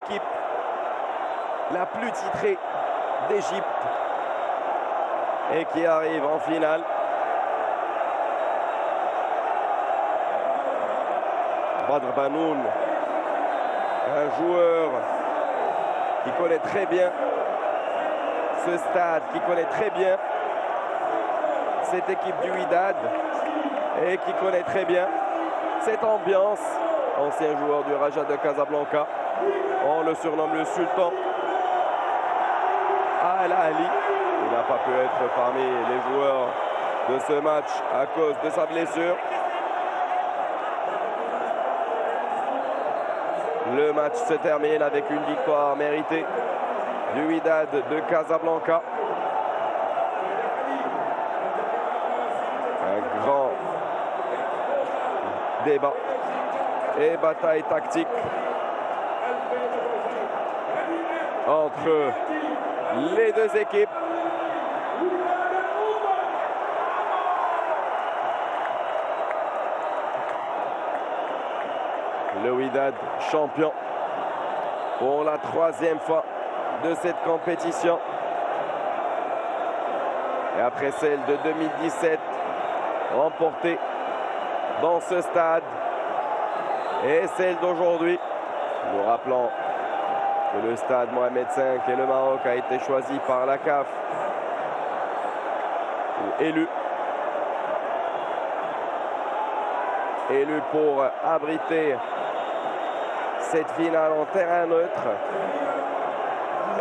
l'équipe la plus titrée d'Égypte et qui arrive en finale. Badr Banoun, un joueur qui connaît très bien ce stade, qui connaît très bien cette équipe du Wydad et qui connaît très bien cette ambiance. Ancien joueur du Raja de Casablanca, on le surnomme le Sultan. Al Ali, il n'a pas pu être parmi les joueurs de ce match à cause de sa blessure. Le match se termine avec une victoire méritée du Wydad de Casablanca. Un grand débat et bataille tactique entre les deux équipes. Le Wydad champion pour la 3e fois de cette compétition. Et après celle de 2017 remportée dans ce stade et celle d'aujourd'hui. Nous rappelons que le stade Mohamed V et le Maroc a été choisi par la CAF ou élu pour abriter cette finale en terrain neutre.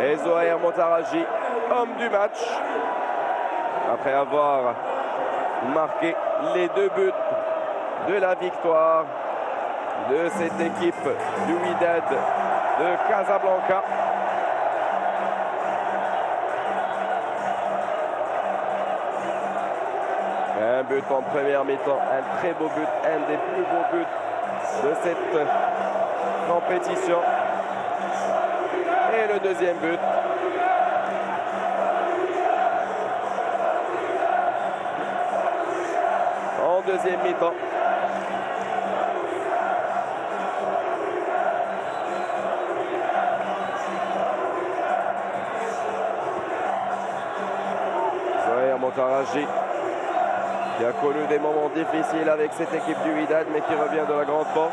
Et Zohair Montaraji, homme du match, après avoir marqué les 2 buts de la victoire de cette équipe du Wydad de Casablanca. Un but en première mi-temps, un très beau but, un des plus beaux buts de cette compétition. Et le deuxième but. En deuxième mi-temps. Zohair Montaraji, qui a connu des moments difficiles avec cette équipe du Wydad, mais qui revient de la grande porte.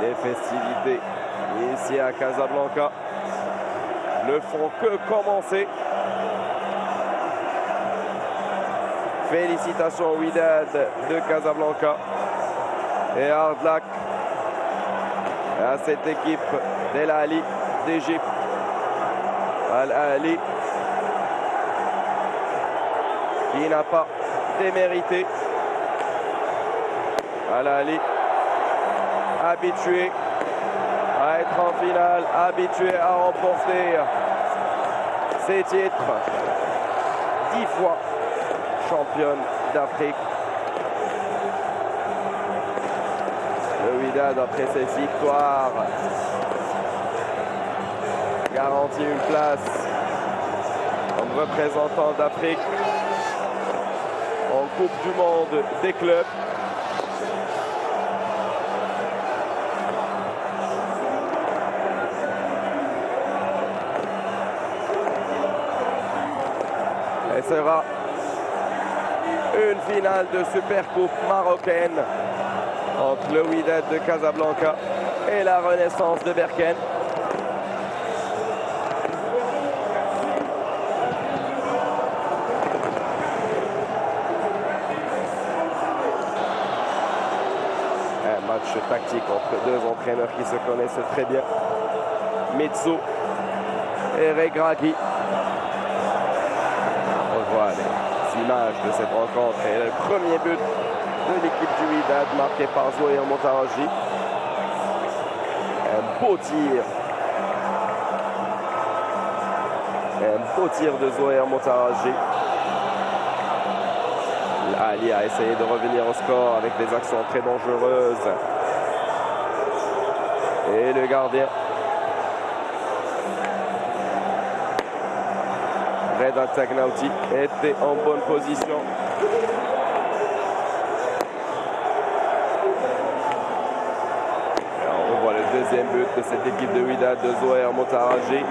Les festivités ici à Casablanca ne font que commencer. Félicitations au Wydad de Casablanca et à Hardlac, à cette équipe d'El Ali d'Égypte. Al Ali qui n'a pas démérité. Al Ali habitué à être en finale, habitué à remporter ses titres. 10 fois championne d'Afrique. Le Wydad, après cette victoire, garantit une place comme représentant d'Afrique en Coupe du Monde des clubs. Et sera une finale de Supercoupe marocaine entre le Wydad de Casablanca et la Renaissance de Berkane. Un match tactique entre 2 entraîneurs qui se connaissent très bien. Mitsou et Regragui. On voit les images de cette rencontre et le premier but de l'équipe du Wydad marqué par Zohair Montaraji. Un beau tir. Un beau tir de Zohair Montaraji. Ali a essayé de revenir au score avec des actions très dangereuses. Et le gardien Reda Tagnauti était en bonne position. Deuxième but de cette équipe de Wydad de Zoher Montaraji.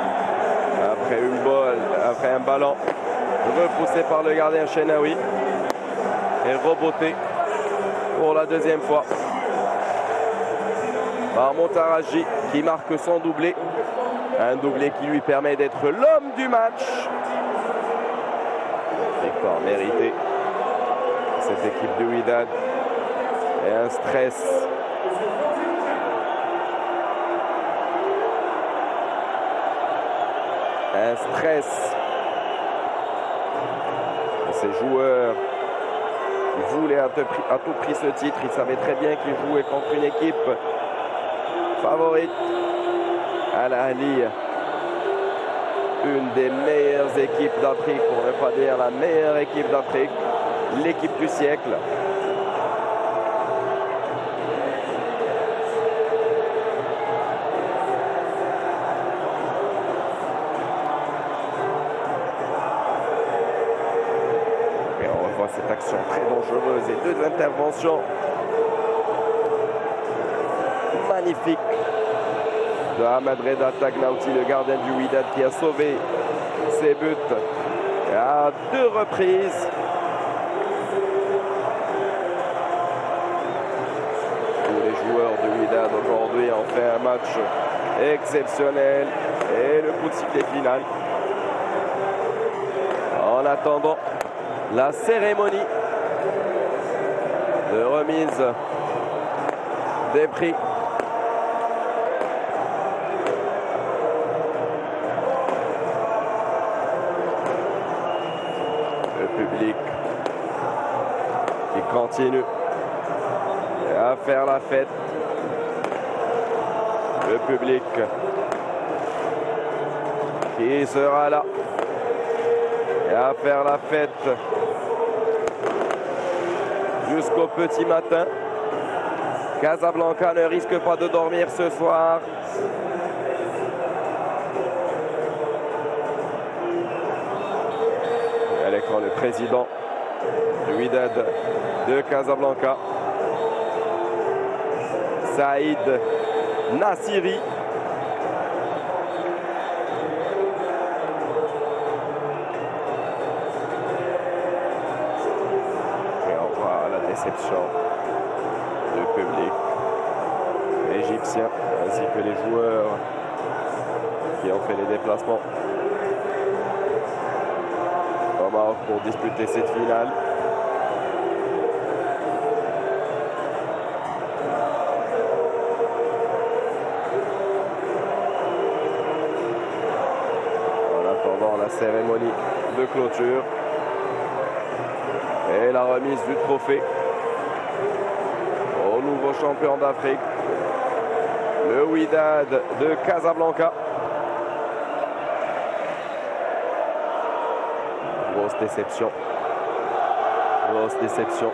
Après un ballon repoussé par le gardien Chenaoui. Et reboté pour la deuxième fois par Montaraji qui marque son doublé. Un doublé qui lui permet d'être l'homme du match. Victoire méritée. Cette équipe de Wydad. Et un stress. Un stress. Et ces joueurs qui voulaient à tout prix ce titre, ils savaient très bien qu'ils jouaient contre une équipe favorite. Al Ahly, une des meilleures équipes d'Afrique, pour ne pas dire la meilleure équipe d'Afrique, l'équipe du siècle. Et on revoit cette action très dangereuse et deux interventions magnifiques de Ahmed Reda Tagnauti, le gardien du Wydad, qui a sauvé ses buts à deux reprises. Tous les joueurs du Wydad aujourd'hui ont fait un match exceptionnel et le coup de sifflet final. En attendant la cérémonie de remise des prix. Public qui continue à faire la fête. Le public qui sera là et à faire la fête jusqu'au petit matin. Casablanca ne risque pas de dormir ce soir. Le président du Wydad de Casablanca, Saïd Nassiri. Et on voit la déception du public égyptien ainsi que les joueurs qui ont fait les déplacements pour disputer cette finale. En attendant la cérémonie de clôture et la remise du trophée au nouveau champion d'Afrique, le Wydad de Casablanca. Grosse déception. Grosse déception.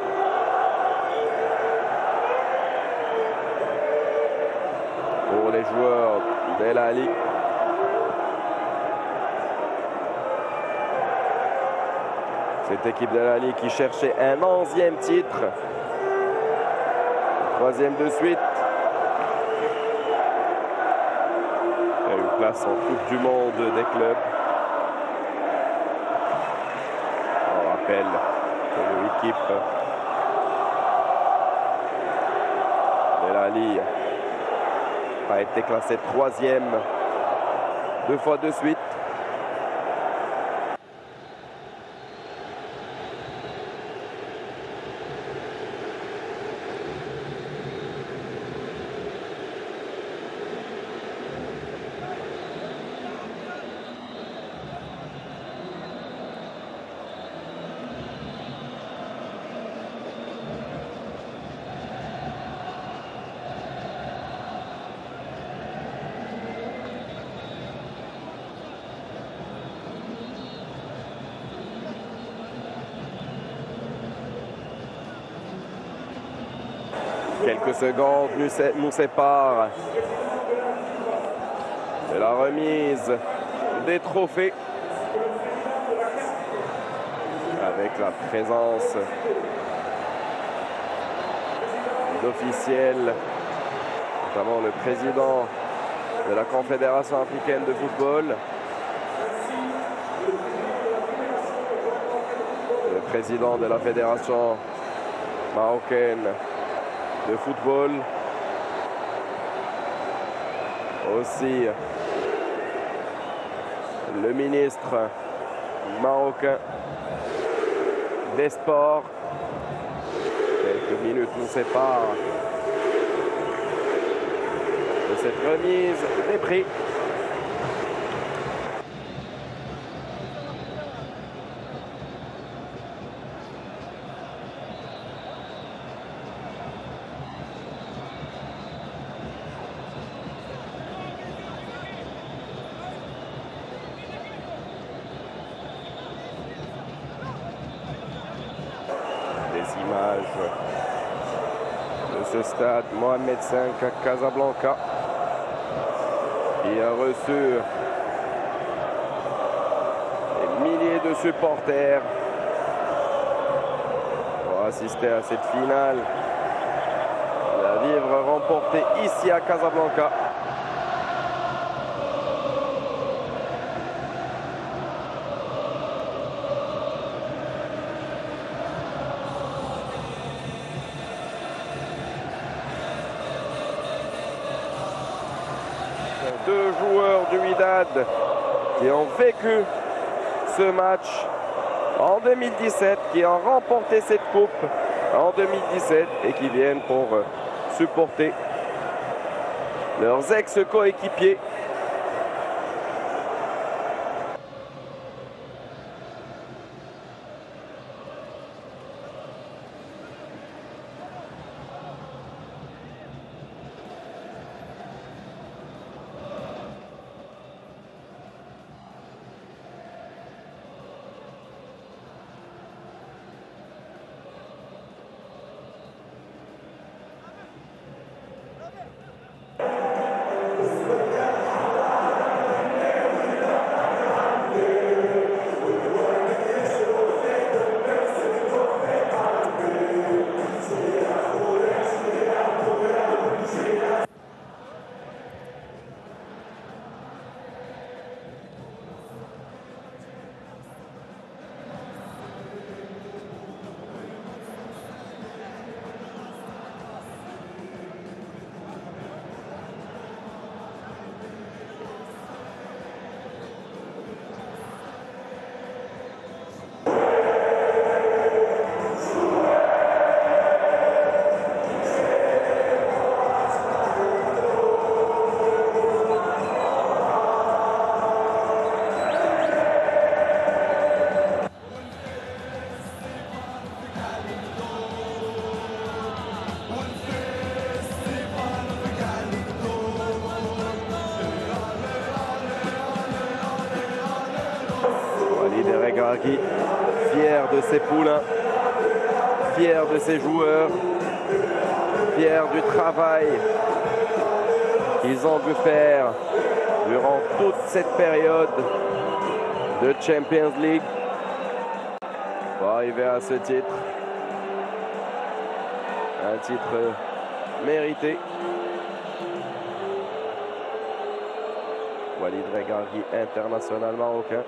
Pour les joueurs d'Al Ahly. Cette équipe d'Al Ahly qui cherchait un 11e titre. Troisième de suite. Et une place en Coupe du Monde des clubs. Que l'équipe d'Al Ahly a été classée troisième deux fois de suite. Quelques secondes nous séparent de la remise des trophées avec la présence d'officiels notamment le président de la Confédération africaine de football, le président de la Fédération marocaine de football, aussi le ministre marocain des Sports. Quelques minutes nous séparent de cette remise des prix. Des images de ce stade Mohamed V à Casablanca, qui a reçu des milliers de supporters pour assister à cette finale. La vivre remportée ici à Casablanca. Deux joueurs du Wydad qui ont vécu ce match en 2017, qui ont remporté cette coupe en 2017 et qui viennent pour supporter leurs ex-coéquipiers. Walid Regragui, fier de ses poulains, fier de ses joueurs, fier du travail qu'ils ont dû faire durant toute cette période de Champions League pour arriver à ce titre. Un titre mérité. Walid Regragui, international marocain.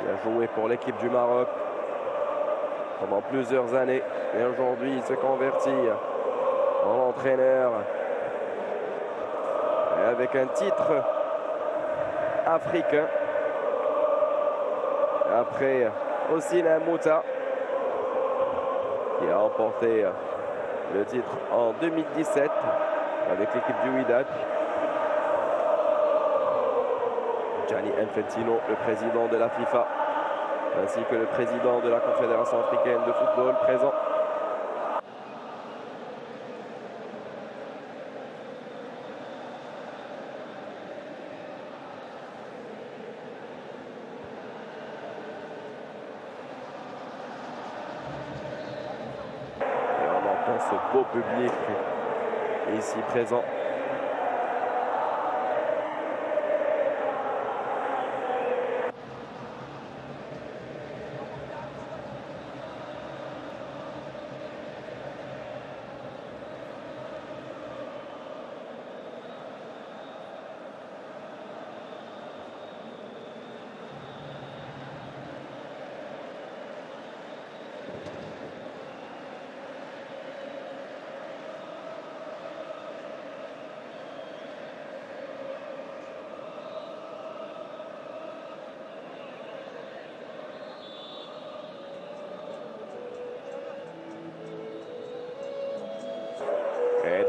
Il a joué pour l'équipe du Maroc pendant plusieurs années et aujourd'hui il se convertit en entraîneur et avec un titre africain. Après Ossina Mouta qui a remporté le titre en 2017 avec l'équipe du Wydad. Gianni Infantino, le président de la FIFA, ainsi que le président de la Confédération africaine de football présent. Et on entend ce beau public ici présent.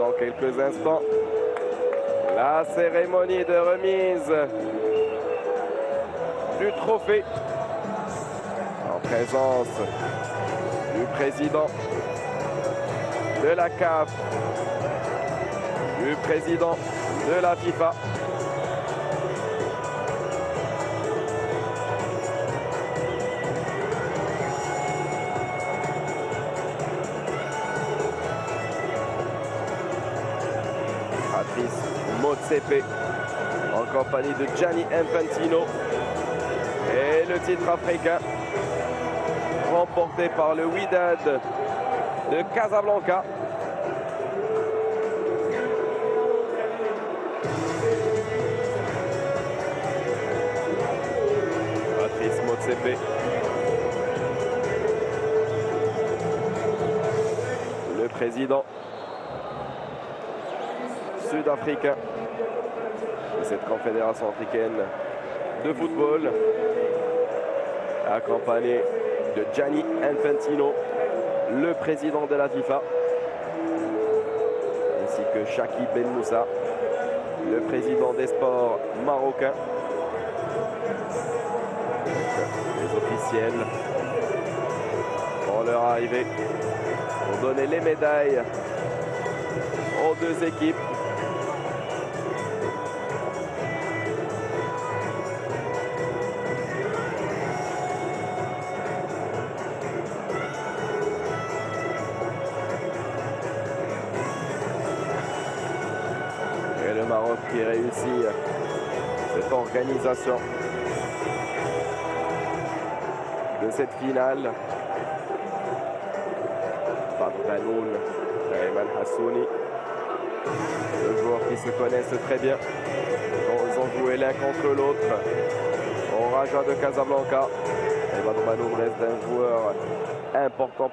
dans quelques instants la cérémonie de remise du trophée en présence du président de la CAF, du président de la FIFA. Patrice Motsepe en compagnie de Gianni Infantino. Et le titre africain remporté par le Wydad de Casablanca. Patrice Motsepe. Le président sud-africain de cette confédération africaine de football, accompagné de Gianni Infantino, le président de la FIFA, ainsi que Chaki Ben Moussa, le président des sports marocains. Les officiels font leur arrivée pour donner les médailles aux deux équipes. Et le Maroc qui réussit cette organisation de cette finale. Badr Banoun, Ayman Hassouni, deux joueurs qui se connaissent très bien. Ils ont joué l'un contre l'autre au Raja de Casablanca. Et Badr Banoun reste un joueur important.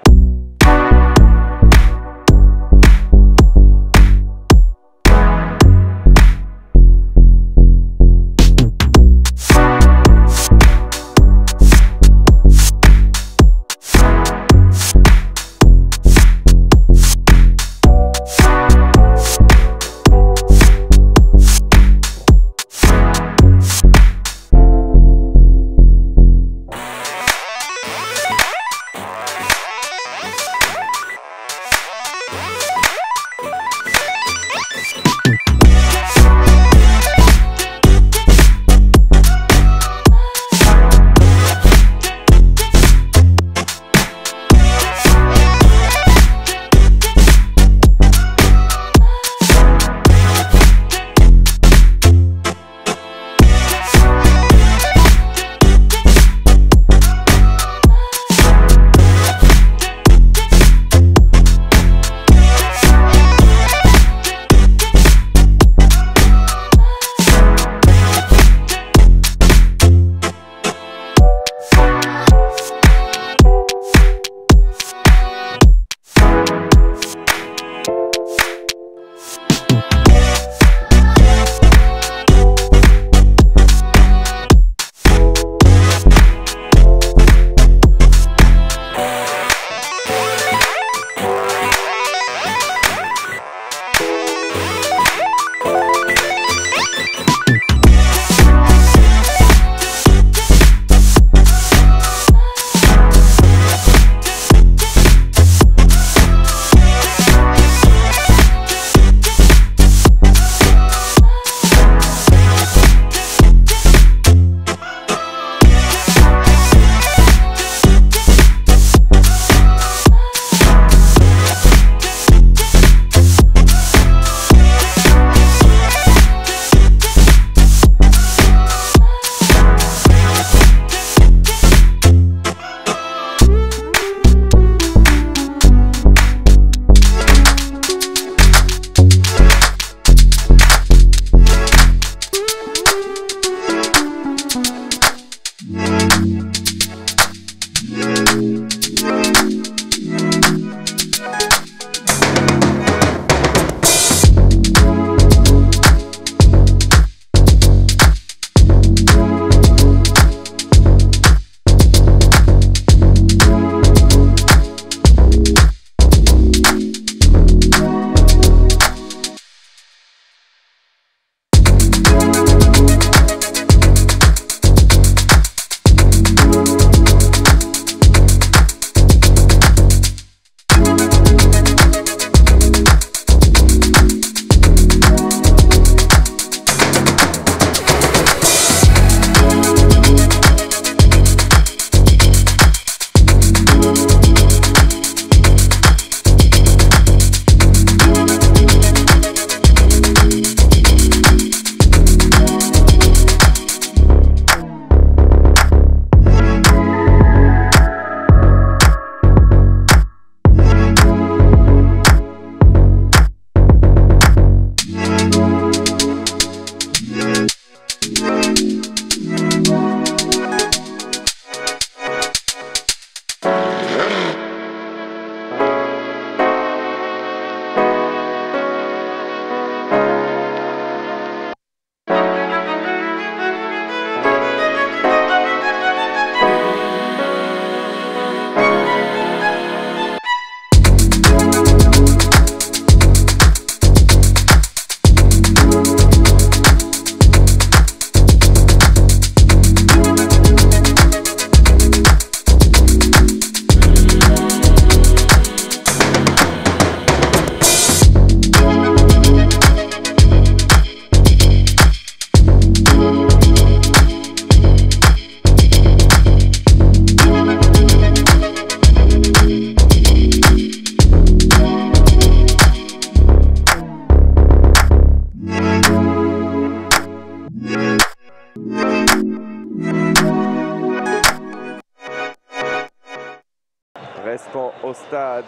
sont au stade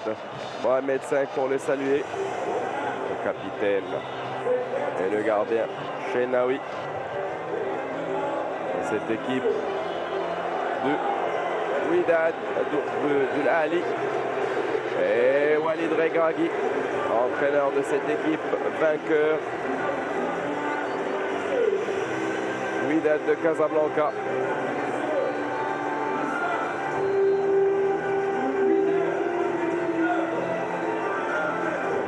Mohamed V pour le saluer. Le capitaine et le gardien Chenaoui. Cette équipe de Wydad, de l'Ali. Et Walid Regragui, entraîneur de cette équipe, vainqueur. Wydad de Casablanca.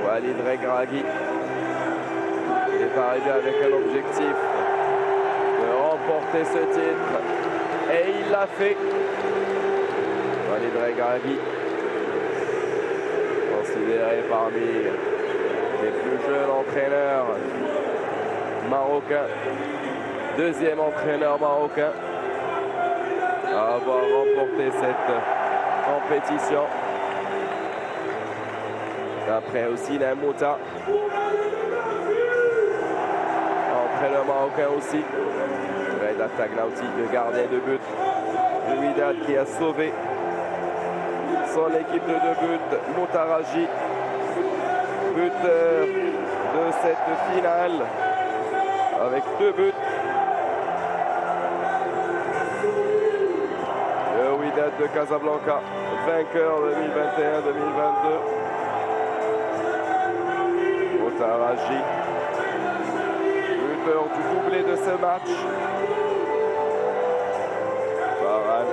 Walid Regragui est arrivé avec un objectif de remporter ce titre. Et il l'a fait. Walid Regragui, considéré parmi les plus jeunes entraîneurs marocains, deuxième entraîneur marocain à avoir remporté cette compétition. Après aussi Mouta, entraîneur marocain aussi. Reda Tagnauti, le gardien de but de Wydad, qui a sauvé son équipe de 2 buts. Moutaraji, buteur de cette finale avec 2 buts. Le Wydad de Casablanca, vainqueur 2021-2022. Moutaraji, buteur du doublé de ce match. Farhan.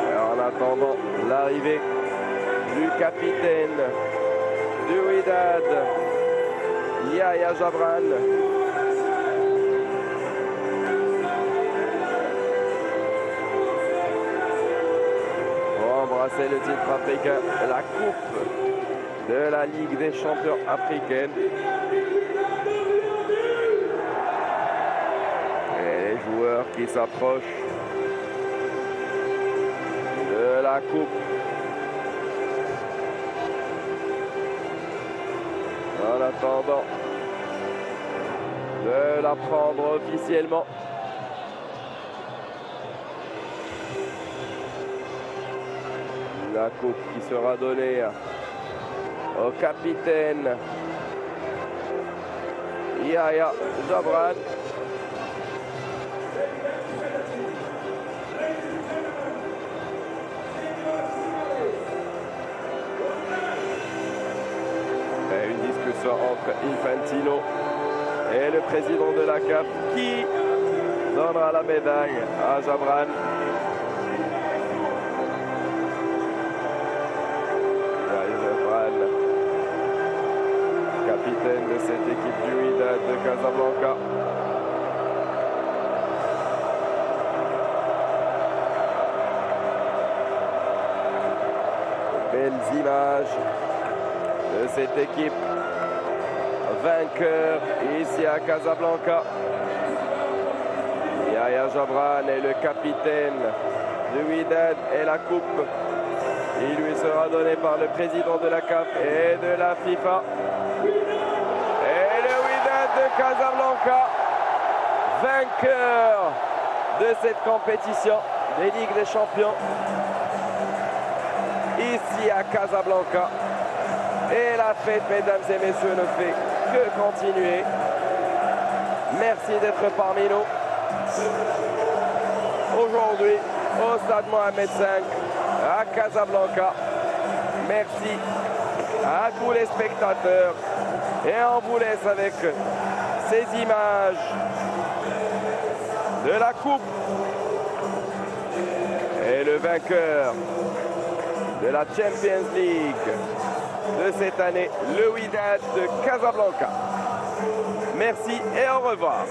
Et en attendant l'arrivée du capitaine du Wydad, Yahya Jabran. Pour embrasser le titre africain, la coupe de la Ligue des champions africaine. Et les joueurs qui s'approchent de la coupe. En attendant de la prendre officiellement. La coupe qui sera donnée au capitaine Yahya Jabran. Et une discussion entre Infantino et le président de la CAF qui donnera la médaille à Jabran. Capitaine de cette équipe du Wydad de Casablanca. Belles images de cette équipe vainqueur ici à Casablanca. Yahya Jabran est le capitaine du Wydad et la coupe. Il lui sera donné par le président de la CAF et de la FIFA. Et le Wydad de Casablanca, vainqueur de cette compétition des Ligues des Champions, ici à Casablanca. Et la fête, mesdames et messieurs, ne fait que continuer. Merci d'être parmi nous. Aujourd'hui, au stade Mohamed V, à Casablanca. Merci à tous les spectateurs. Et on vous laisse avec ces images de la coupe. Et le vainqueur de la Champions League de cette année, le Wydad de Casablanca. Merci et au revoir.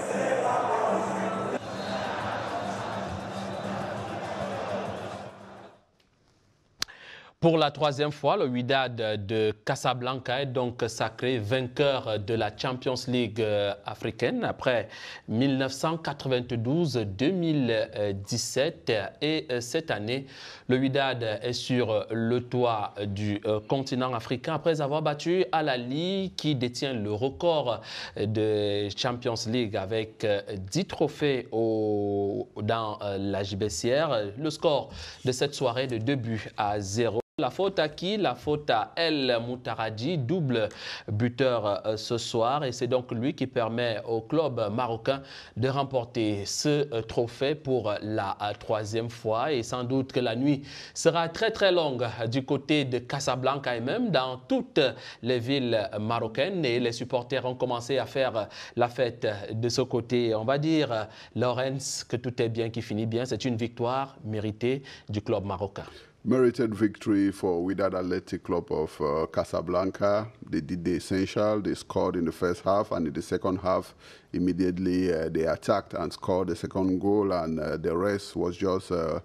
Pour la troisième fois, le Wydad de Casablanca est donc sacré vainqueur de la Champions League africaine après 1992-2017. Et cette année, le Wydad est sur le toit du continent africain après avoir battu Al Ahly qui détient le record de Champions League avec 10 trophées dans la gibecière. Le score de cette soirée de 2-0. La faute à qui? La faute à El Moutaradi, double buteur ce soir. Et c'est donc lui qui permet au club marocain de remporter ce trophée pour la troisième fois. Et sans doute que la nuit sera très très longue du côté de Casablanca et même dans toutes les villes marocaines. Et les supporters ont commencé à faire la fête de ce côté. On va dire, Laurens, que tout est bien qui finit bien. C'est une victoire méritée du club marocain. Merited victory for Wydad Athletic Club of Casablanca. They did the essential. They scored in the first half, and in the second half, immediately they attacked and scored the second goal, and the rest was just a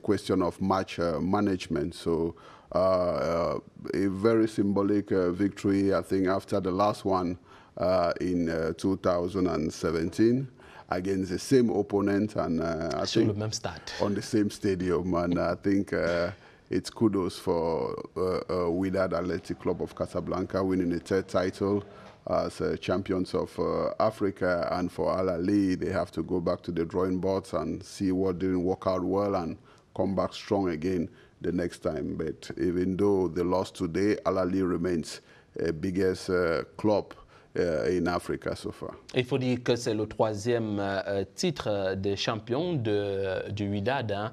question of match management. So a very symbolic victory, I think, after the last one in 2017. Against the same opponent and I think on the same stadium, and I think it's kudos for Wydad Athletic Club of Casablanca winning the third title as champions of Africa, and for Al Ahly they have to go back to the drawing boards and see what didn't work out well and come back strong again the next time. But even though they lost today, Al Ahly remains the biggest club in Africa so far. Il faut dire que c'est le troisième titre de champion du Wydad, hein,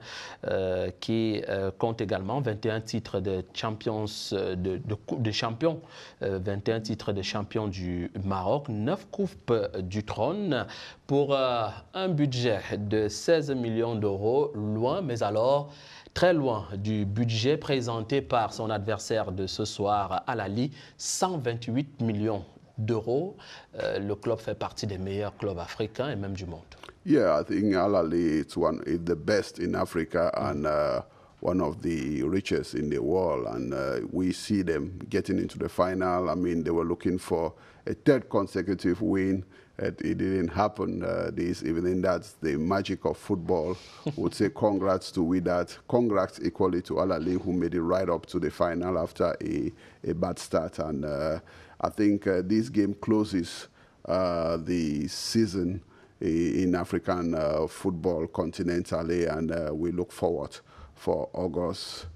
qui compte également 21 titres de champions, de champion, 21 titres de champion du Maroc, 9 coupes du trône pour un budget de 16 millions d'euros, loin, mais alors très loin du budget présenté par son adversaire de ce soir, Al Ahly, 128 millions d'euros. Le club fait partie des meilleurs clubs africains et même du monde. Yeah, I think Al Ahly is the best in Africa and one of the richest in the world. And we see them getting into the final. I mean, they were looking for a third consecutive win. It didn't happen this evening. That's the magic of football. Would say congrats to Wydad. Congrats equally to Al Ahly, who made it right up to the final after a bad start. And I think this game closes the season in African football continentally, and we look forward for August,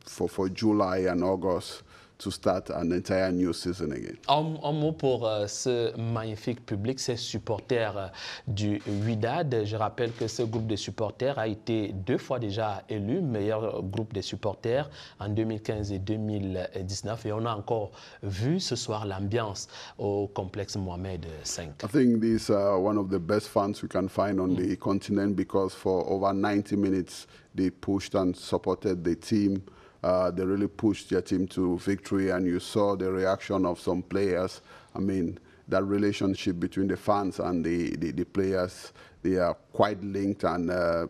for July and August to start an entire new season again. Un mot pour ce magnifique public, ces supporters du Wydad. Je rappelle que ce groupe de supporters a été 2 fois déjà élu meilleur groupe de supporters en 2015 et 2019. Et on a encore vu ce soir l'ambiance au complexe Mohamed V. I think this is one of the best fans we can find on the continent, because for over 90 minutes they pushed and supported the team. They really pushed their team to victory, and you saw the reaction of some players. I mean, that relationship between the fans and the players, they are quite linked, and the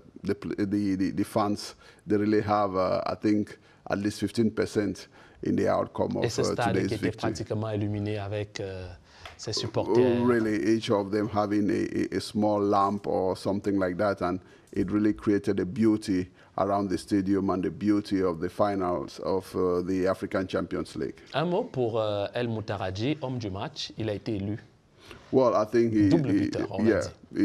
fans, they really have, I think, at least 15% in the outcome of today's victory. Et ce stade qui était pratiquement illuminé avec ses supporters. Really, each of them having a small lamp or something like that, and it really created a beauty around the stadium and the beauty of the finals of the African Champions League. Un mot pour El Moutaradi, homme du match. Il a été élu. Well, I think he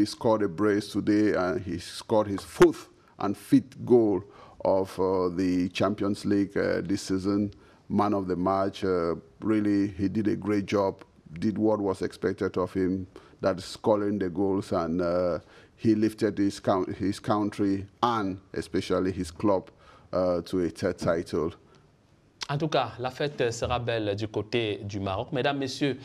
scored a brace today, and he scored his 4th and 5th goal of the Champions League this season. Man of the match. Really, he did a great job. Did what was expected of him, that is scoring the goals, and he lifted his country and especially his club to a third title. En tout cas, la fête sera belle du côté du Maroc. Mesdames, Messieurs,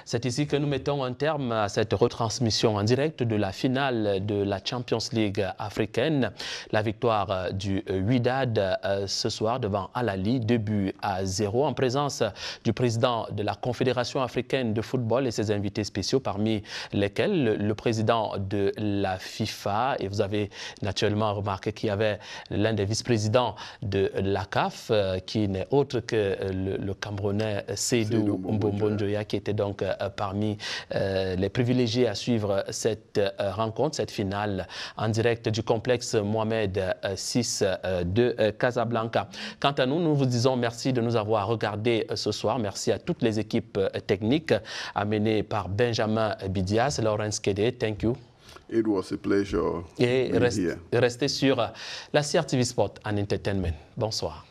c'est ici que nous mettons un terme à cette retransmission en direct de la finale de la Champions League africaine. La victoire du Wydad ce soir devant Al Ahly, 2-0, en présence du président de la Confédération africaine de football et ses invités spéciaux, parmi lesquels le président de la FIFA. Et vous avez naturellement remarqué qu'il y avait l'un des vice-présidents de la CAF, qui n'est autre que le Camerounais Seydou Mbombo-Ndoya, qui était donc parmi les privilégiés à suivre cette rencontre, cette finale en direct du complexe Mohamed VI de Casablanca. Quant à nous, nous vous disons merci de nous avoir regardés ce soir. Merci à toutes les équipes techniques amenées par Benjamin Bidias, Lawrence Kede. Thank you. It was a pleasure. Et restez sur la CRTV Sport and Entertainment. Bonsoir.